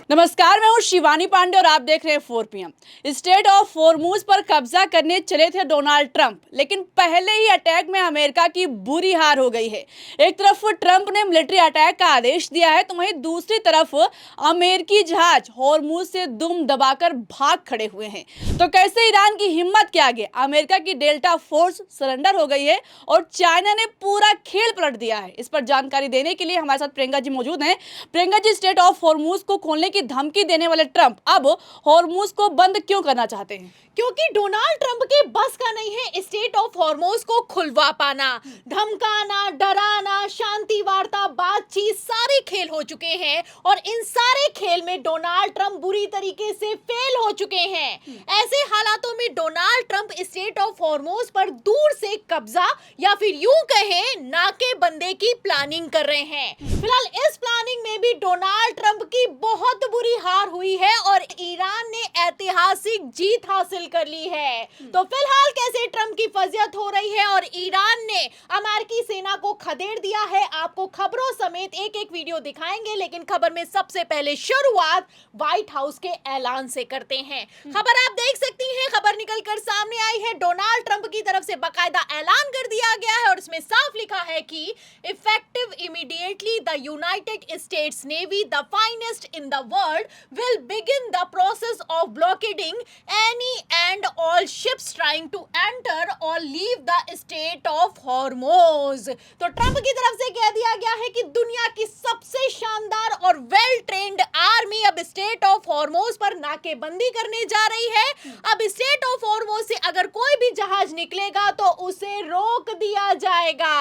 नमस्कार, मैं हूं शिवानी पांडे और आप देख रहे हैं 4 PM। स्टेट ऑफ हॉर्मुज पर कब्जा करने चले थे डोनाल्ड ट्रंप, लेकिन पहले ही अटैक में अमेरिका की बुरी हार हो गई है। एक तरफ ट्रंप ने मिलिट्री अटैक का आदेश दिया है, तो वहीं दूसरी तरफ अमेरिकी जहाज हॉर्मुज से दुम दबाकर भाग खड़े हुए हैं। तो कैसे ईरान की हिम्मत के आगे अमेरिका की डेल्टा फोर्स सरेंडर हो गई है और चाइना ने पूरा खेल पलट दिया है, इस पर जानकारी देने के लिए हमारे साथ प्रियंका जी मौजूद हैं। Priyanka ji, state of Hormuz को खोलने की धमकी देने वाले ट्रंप अब हॉर्मुज को बंद क्यों करना चाहते हैं? क्योंकि डोनाल्ड ट्रंप के बस का नहीं है स्टेट ऑफ हॉर्मुज को खुलवा पाना। धमकाना, डराना, शांति वार्ता, बातचीत, सारे खेल हो चुके हैं और इन सारे खेल में डोनाल्ड ट्रंप बुरी तरीके से फेल हो चुके हैं। ऐसे हालातों में Donald Trump state of Hormuz पर दूर से कब्जा या फिर यूं कहें नाकेबंदी की प्लानिंग कर रहे हैं। फिलहाल इस प्लानिंग में भी डोनाल्ड ट्रंप की बहुत बुरी हार हुई है और ईरान ने ऐतिहासिक जीत हासिल कर ली है। तो फिलहाल कैसे ट्रंप की फजियत हो रही है और ईरान ने अमेरिकी सेना को खदेड़ दिया है, आपको खबरों समेत एक एक वीडियो दिखाएंगे। लेकिन खबर में सबसे पहले शुरुआत व्हाइट हाउस के ऐलान से करते हैं। खबर आप देख सकती हैं, खबर निकलकर सामने आई है। डोनाल्ड ट्रंप की तरफ से बाकायदा ऐलान कर दिया गया है और इसमें साफ लिखा है कि effective immediately the United States Navy, the finest in the world, will begin the process of blockading any and all ships trying to enter or leave the state of Hormuz। तो ट्रंप की तरफ से कह दिया गया है कि दुनिया की सबसे शानदार और वेल ट्रेन्ड आर्मी अब स्टेट ऑफ हॉर्मुज पर नाकेबंदी करने जा रही है। अब स्टेट ऑफ हॉर्मुज से अगर कोई भी जहाज निकलेगा तो उसे रोक दिया जाएगा,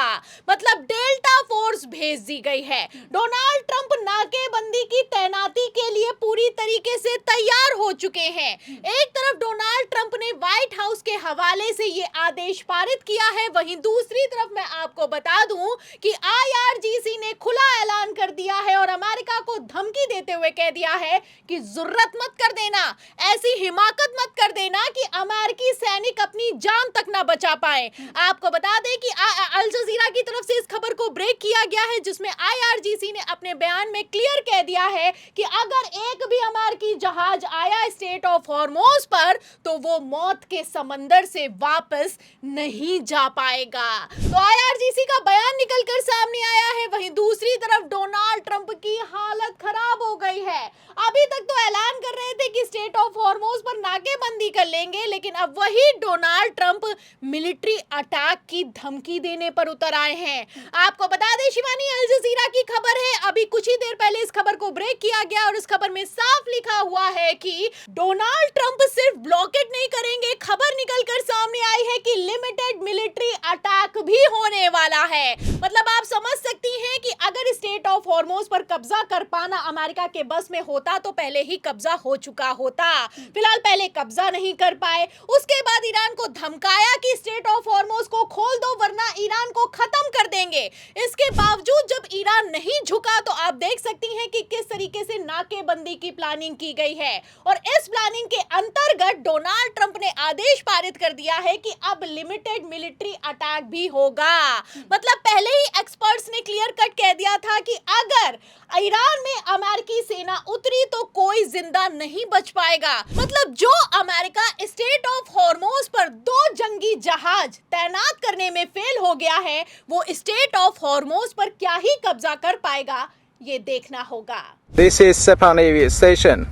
मतलब डेल्टा फोर्स भेज दी गई है। डोनाल्ड ट्रंप नाकेबंदी की तैनाती के लिए पूरी तरीके से तैयार हो चुके हैं। एक तरफ डोनाल्ड ट्रंप ने व्हाइट हाउस के हवाले से ये आदेश पारित किया है, वहीं दूसरी तरफ मैं आपको बता दूं कि आईआरजीसी ने खुला ऐलान कर दिया है और अमेरिका को धमकी देते हुए कह दिया है कि जुर्रत मत कर देना, ऐसी हिमाकत मत कर देना कि अमेरिकी सैनिक अपनी जान तक ना बचा पाए। आपको बता दें कि अल जजीरा की तरफ से इस खबर को ब्रेक किया गया है, जिसमें आईआरजीसी ने अपने बयान में क्लियर कह दिया है कि अगर एक भी अमेरिकी जहाज आया स्टेट ऑफ हॉर्मुज पर तो वो मौत के समंदर से वापस नहीं जा पाएगा। तो आईआरजीसी का बयान निकलकर सामने आया है, वहीं दूसरी तरफ डोनाल्ड ट्रंप की हालत खराब हो गई है। अभी तक तो ऐलान कर रहे थे कि स्टेट ऑफ हॉर्मुज पर नाकेबंदी कर लेंगे, लेकिन अब वही डोनाल्ड ट्रंप मिलिट्री अटैक की धमकी देने पर उतर आए हैं। आपको बता दें शिवानी, अल जजीरा की खबर है, अभी कुछ ही देर पहले इस खबर को ब्रेक किया गया और इस खबर में साफ लिखा हुआ है कि डोनाल्ड ट्रंप सिर्फ ब्लॉकेट नहीं करेंगे, खबर निकलकर सामने आई है कि लिमिटेड मिलिट्री अटैक भी होने वाला है। मतलब आप समझ सकती हैं कि अगर स्टेट ऑफ हॉर्मुज पर कब्जा कर पाना अमेरिका के बस में होता तो पहले ही कब्जा हो चुका होता। फिलहाल पहले कब्जा नहीं कर पाए, उसके बाद ईरान को धमकाया कि स्टेट ऑफ हॉर्मुज को खोल दो वरना ईरान को खत्म कर देंगे। इसके बावजूद जब ईरान नहीं झुका तो आप देख सकती हैं कि किस तरीके से नाकेबंदी की प्लानिंग की गई है और इस प्लानिंग के अंतर्गत डोनाल्ड ट्रंप ने आदेश पारित कर दिया है कि अब लिमिटेड मिलिट्री अटैक भी होगा। मतलब पहले ही एक्सपर्ट्स ने क्लियर कट कह दिया था कि अगर ईरान में अमेरिकी सेना उतरी तो कोई जिंदा नहीं बच पाएगा। मतलब जो अमेरिका स्टेट ऑफ हॉर्मुज पर 2 जंगी जहाज तैनात करने में फेल हो गया है, वो स्टेट ऑफ हॉर्मुज पर क्या ही कब्जा कर पाएगा, ये देखना होगा। This is Sepah Navy Station.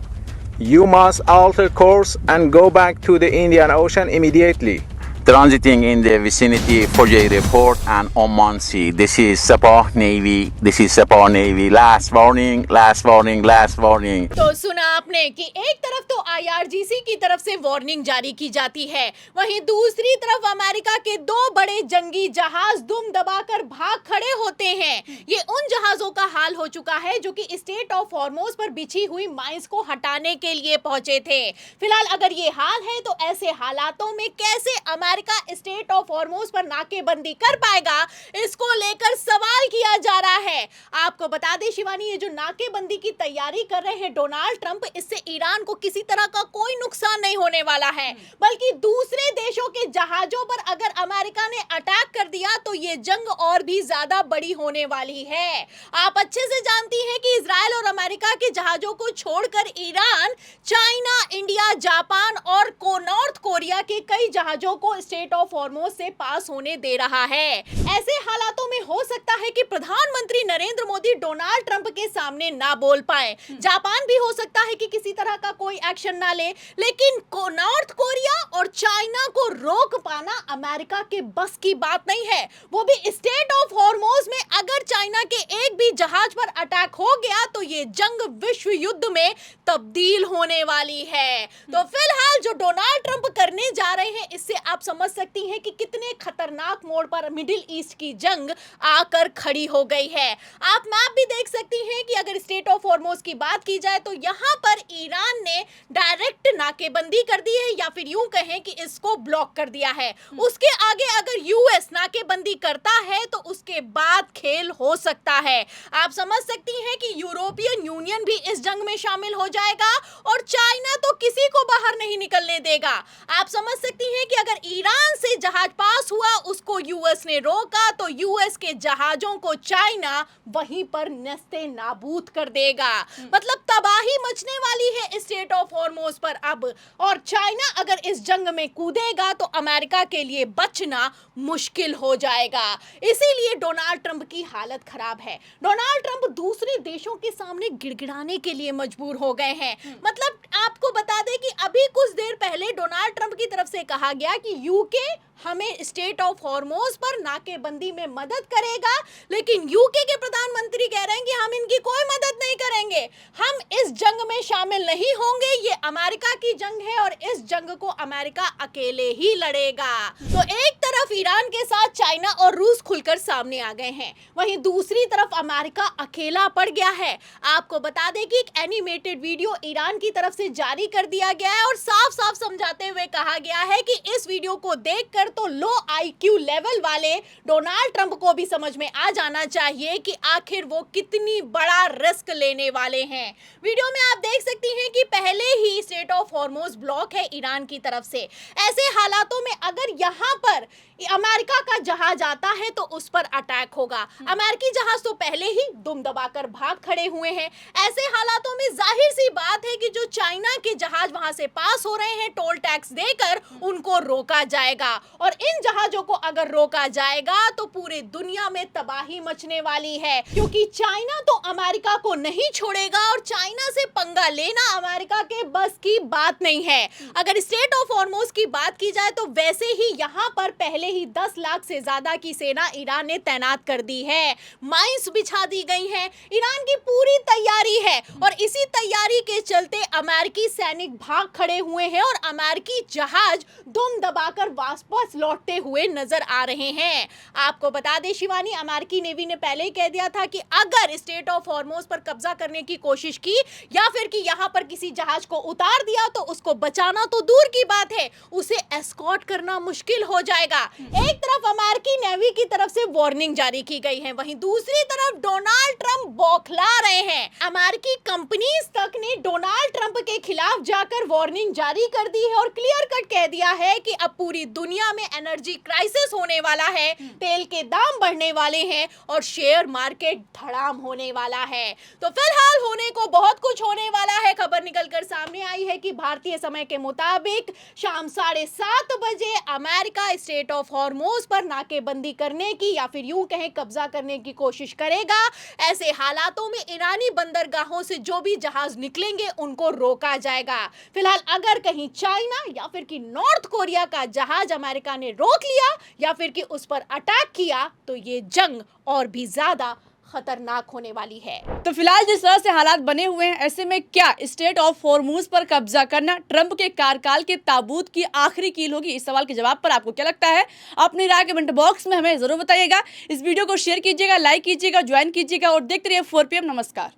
You must alter course and go back to the Indian Ocean immediately. Transiting in the vicinity Fujairah Port and Oman Sea. This is Sepah Navy. This is Sepah Navy. Last warning, last warning, last warning. तो सुना आपने कि एक तरफ तो IRGC की तरफ से वार्निंग जारी की जाती है, वहीं दूसरी तरफ अमेरिका के 2 बड़े जंगी जहाज दुम दबाकर भाग खड़े होते हैं। ये उन जहाजों का हाल हो चुका है जो कि स्टेट ऑफ हॉर्मुज पर बिछी हुई माइंस को हटाने के लिए पहुंचे थे। फिलहाल अगर ये हाल है तो ऐसे हालातों में कैसे America America straight of Hormuz पर नाकेबंदी कर पाएगा, इसको लेकर सवाल किया जा रहा है। आपको बता दें शिवानी, ये जो नाकेबंदी की तैयारी कर रहे हैं डोनाल्ड ट्रंप, इससे ईरान को किसी तरह का कोई नुकसान नहीं होने वाला है, बल्कि दूसरे देशों के जहाजों पर अगर अमेरिका ने अटैक कर दिया तो ये जंग और भी ज्यादा बड़ी होने वाली है। आप अच्छे से जानती हैं कि इजराइल और अमेरिका के जहाजों को छोड़कर ईरान, चाइना, इंडिया, जापान और नॉर्थ कोरिया के कई जहाजों को स्ट्रेट ऑफ हॉर्मोज से पास होने दे रहा है। ऐसे हालातों में हो सकता है कि प्रधानमंत्री नरेंद्र मोदी डोनाल्ड ट्रंप के सामने ना बोल पाए। जापान भी हो सकता है कि किसी तरह का कोई एक्शन ना ले, लेकिन नॉर्थ कोरिया और चाइना को रोक पाना अमेरिका के बस की बात नहीं है। वो भी स्ट्रेट ऑफ हॉर्मोज में अगर चाइना के एक भी जहाज पर अटैक हो गया तो ये जंग विश्व युद्ध में तब्दील होने वाली है। तो फिलहाल जो डोनाल्ड ट्रंप करने जा रहे हैं, इससे आप समझ सकती हैं कि कितने खतरनाक मोड़ पर मिडिल ईस्ट की जंग आकर खड़ी हो गई है। आप मैप भी देख सकती हैं कि अगर स्ट्रेट ऑफ हॉर्मोज की बात की जाए तो यहाँ पर ईरान ने डायरेक्ट नाकेबंदी कर दी है, या फिर यूं कहें कि इसको ब्लॉक कर दिया है। उसके आगे अगर यूएस नाकेबंदी करता है तो उसके बाद खेल हो सकता है। आप समझ सकती हैं कि यूरोपियन यूनियन भी इस जंग में शामिल हो जाएगा और चाइना तो किसी को बाहर नहीं निकलने देगा। आप समझ सकती हैं कि अगर ईरान से जहाज पास हुआ, उसको यूएस ने रोका, तो यूएस के जहाजों को चाइना वहीं पर नस्ते नाबूद कर देगा। मतलब तबाही मचने वाली है स्ट्रेट ऑफ हॉर्मोज पर अब। और चाइना अगर इस जंग में कूदेगा तो अमेरिका के लिए बचना मुश्किल हो जाएगा। इसीलिए डोनाल्ड ट्रंप की हालत खराब है। डोनाल्ड ट्रंप दूसरे देशों के सामने गिड़गिड़ाने के लिए मजबूर हो गए हैं। मतलब आपको बता दें कि अभी कुछ देर पहले डोनाल्ड ट्रंप की तरफ से कहा गया कि यूके हमें स्ट्रेट ऑफ हॉर्मोज पर नाकेबंदी में मदद करेगा, लेकिन यूके के प्रधानमंत्री कह रहे हैं कि हम इनकी कोई मदद नहीं करेंगे, हम इस जंग में शामिल नहीं होंगे, ये अमेरिका की जंग है और इस जंग को अमेरिका अकेले ही लड़ेगा। तो एक तरफ ईरान के साथ चाइना और रूस खुलकर सामने आ गए हैं, वहीं दूसरी तरफ अमेरिका अकेला पड़ गया है। आपको बता दें कि एक एनिमेटेड वीडियो ईरान की तरफ से जारी कर दिया गया है और साफ साफ समझाते हुए कहा गया है कि इस वीडियो को देखकर तो लो आईक्यू लेवल वाले डोनाल्ड ट्रंप को भी समझ में आ जाना चाहिए कि आखिर वो कितनी बड़ा रिस्क लेने वाले हैं। वीडियो में आप देख सकती हैं कि पहले ही स्ट्रेट ऑफ हॉर्मोज ब्लॉक है ईरान की तरफ से। ऐसे हालातों में अगर यहाँ पर अमेरिका का जहाज आता है तो उस पर अटैक होगा। अमेरिकी जहाज तो पहले ही दुम दबाकर भाग खड़े हुए हैं। ऐसे हालातों में जाहिर सी बात है कि जो चाइना के जहाज वहां से पास हो रहे हैं, टोल टैक्स देकर उनको रोका जाएगा। और इन जहाजों को अगर रोका जाएगा तो पूरे दुनिया में तबाही मचने वाली है, क्योंकि चाइना तो अमेरिका को नहीं छोड़ेगा और चाइना से पंगा लेना अमेरिका के बस की बात नहीं है। अगर स्ट्रेट ऑफ हॉर्मोज की बात की जाए तो वैसे ही यहाँ पर पहले ही 10 लाख से ज्यादा की सेना ईरान ने तैनात कर दी है, माइंस बिछा दी गई हैं, ईरान की पूरी तैयारी है। और इसी तैयारी के चलते अमेरिकी सैनिक भाग खड़े हुए हैं और अमेरिकी जहाज दुम दबाकर वापस लौटते हुए नजर आ रहे हैं। आपको बता दें शिवानी, अमेरिकी नेवी ने पहले ही कह दिया था कि अगर स्ट्रेट ऑफ हॉर्मोज पर कब्जा करने की कोशिश की या फिर कि यहां पर किसी जहाज को उतार दिया तो उसको बचाना तो दूर की बात है, उसे एस्कॉर्ट करना मुश्किल हो जाएगा। एक तरफ अमेरिकी नेवी की तरफ से वार्निंग जारी की गई है, वहीं दूसरी तरफ डोनाल्ड ट्रंप बौखला रहे हैं। अमेरिकी कंपनीज तक ने डोनाल्ड ट्रंप के खिलाफ जाकर वार्निंग जारी कर दी है और क्लियर कट कह दिया है कि अब पूरी दुनिया में एनर्जी क्राइसिस होने वाला है, तेल के दाम बढ़ने वाले हैं और शेयर मार्केट धड़ाम होने वाला है। तो फिलहाल होने को बहुत कुछ होने वाला है। खबर निकलकर सामने आई है कि भारतीय समय के मुताबिक शाम 7:30 बजे अमेरिका स्ट्रेट ऑफ हॉर्मोज पर नाकेबंदी करने की या फिर यूं कहें कब्जा करने की कोशिश करेगा। ऐसे हालातों में ईरानी बंदरगाहों से जो भी जहाज निकलेंगे उनको रोका जाएगा। फिलहाल अगर कहीं चाइना या फिर कि नॉर्थ कोरिया का जहाज अमेरिका ने रोक लिया या फिर कि उस पर अटैक किया तो ये जंग और भी ज्यादा खतरनाक होने वाली है। तो फिलहाल जिस तरह से हालात बने हुए हैं, ऐसे में क्या स्ट्रेट ऑफ हॉर्मूज पर कब्जा करना ट्रंप के कार्यकाल के ताबूत की आखिरी कील होगी? इस सवाल के जवाब पर आपको क्या लगता है? अपनी राय कमेंट बॉक्स में हमें जरूर बताइएगा। इस वीडियो को शेयर कीजिएगा, लाइक कीजिएगा, ज्वाइन कीजिएगा और देखते रहिए 4 PM। नमस्कार।